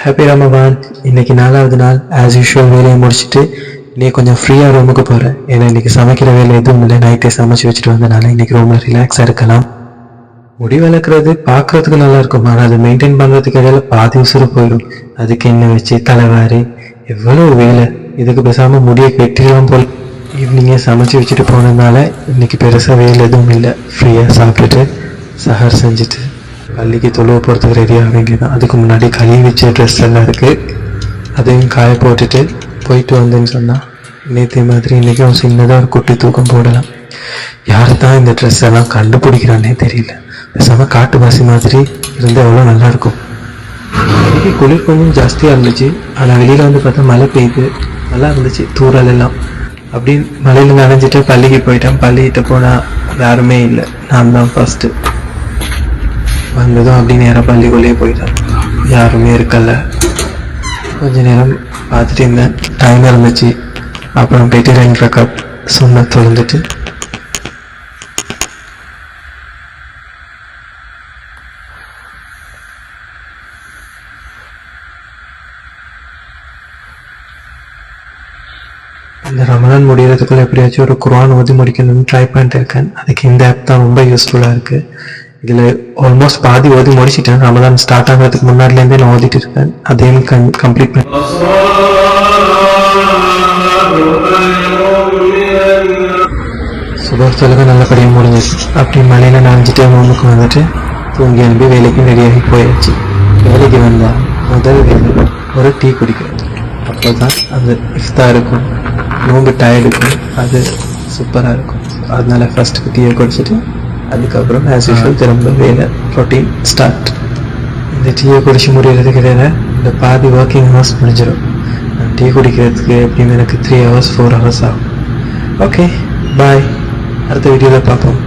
Happy ரமபான். இன்னைக்கு 4வது நாள். ஆஸ் யூஷுவல் வேலையை முடிச்சுட்டு இன்னைக்கு கொஞ்சம் ஃப்ரீயாக ரூமுக்கு போகிறேன். ஏன்னா இன்னைக்கு சமைக்கிற வேலை எதுவும் இல்லை. நைட்டே சமைச்சு வச்சுட்டு வந்தனால இன்னைக்கு ரூமில் ரிலாக்ஸாக இருக்கலாம். முடி வளர்க்குறது பார்க்கறதுக்கு நல்லா இருக்கும், ஆனால் அதை மெயின்டைன் பண்ணுறதுக்கு இடையில பாதி உசுறு போயிடும். அதுக்கு எண்ணெய் வச்சு தலைவாரி எவ்வளோ வேலை. இதுக்கு பேசாமல் முடியை வெட்டிடலாம் போல். ஈவினிங்கே சமைச்சு வச்சுட்டு போனதுனால இன்னைக்கு பெருசாக வேலை எதுவும் இல்லை. ஃப்ரீயாக சாப்பிட்டுட்டு சஹர் செஞ்சுட்டு பள்ளிக்கு தொழுவ போகிறதுக்கு ரெடியாக வேண்டியதான். அதுக்கு முன்னாடி கழுவி வச்ச ட்ரெஸ் எல்லாம் இருக்குது, அதையும் காய போட்டுட்டு போயிட்டு வந்தேன்னு சொன்னால் நேற்று மாதிரி இன்றைக்கும் சின்னதாக ஒரு குட்டி தூக்கம் போடலாம். யார் தான் இந்த ட்ரெஸ் எல்லாம் கண்டுபிடிக்கிறானே தெரியல. பேசாமல் காட்டுவாசி மாதிரி இருந்தால் எவ்வளோ நல்லாயிருக்கும். இன்றைக்கி குளிர் கொஞ்சம் ஜாஸ்தியாக இருந்துச்சு, ஆனால் வெளியில் வந்து பார்த்தா மழை பெய்யுது. நல்லா இருந்துச்சு தூரல் எல்லாம். அப்படின்னு மழையில் நனைஞ்சிட்டு பள்ளிக்கு போயிட்டேன். பள்ளிக்கிட்ட போனால் யாருமே இல்லை, நான் தான் ஃபஸ்ட்டு. வந்ததும் அப்படி நேராக பள்ளிக்குள்ளேயே போயிட்டேன். யாருமே இருக்கல. கொஞ்ச நேரம் பார்த்துட்டு இருந்தேன், டைம் இருந்துச்சு. அப்புறம் போயிட்டு 2 ரக்காத் சுன்னத் தொழுந்துட்டு இந்த ரமலான் முடிகிறதுக்குள்ள எப்படியாச்சும் ஒரு குர்ஆன் ஓதி முடிக்கணும்னு ட்ரை பண்ணிட்டு இருக்கேன். அதுக்கு இந்த ஆப் தான் ரொம்ப யூஸ்ஃபுல்லாக இருக்குது. இதில் ஆல்மோஸ்ட் பாதி ஓதி முடிச்சிட்டேன். ரமலான் ஸ்டார்ட் ஆகிறதுக்கு முன்னாடிலேருந்தே நான் ஓதிட்டு இருக்கேன். அதையும் கம்ப்ளீட் பண்ணி சுபஹ் தொழுகை நல்லபடியாக முடிஞ்சிச்சு. அப்படி மழையில் நனைஞ்சிட்டே ரூமுக்கு வந்துட்டு தூங்கி அனுப்பி வேலைக்கு ரெடியாகி போயாச்சு. வேலைக்கு வந்தால் முதல் வேலை ஒரு டீ குடிக்கிறது. அப்போ தான் அந்த இஃப்தாருக்கும் நோம்பு டயர்டுக்கும் அது சூப்பராக இருக்கும். அதனால ஃபஸ்ட்டுக்கு டீயை குடிச்சிட்டு அதுக்கப்புறம் ஆஸ் யூஷுவல் திரும்ப வேலை ரொட்டீன் ஸ்டார்ட். இந்த டீயை குடிச்சு முடிகிறதுக்கு இடையில இந்த பாதி ஒர்க்கிங் ஹவர்ஸ் முடிஞ்சிடும். டீ குடிக்கிறதுக்கு எப்படியும் எனக்கு 3 hours 4 hours ஆகும். ஓகே, பாய். அடுத்த வீடியோவில் பார்ப்போம்.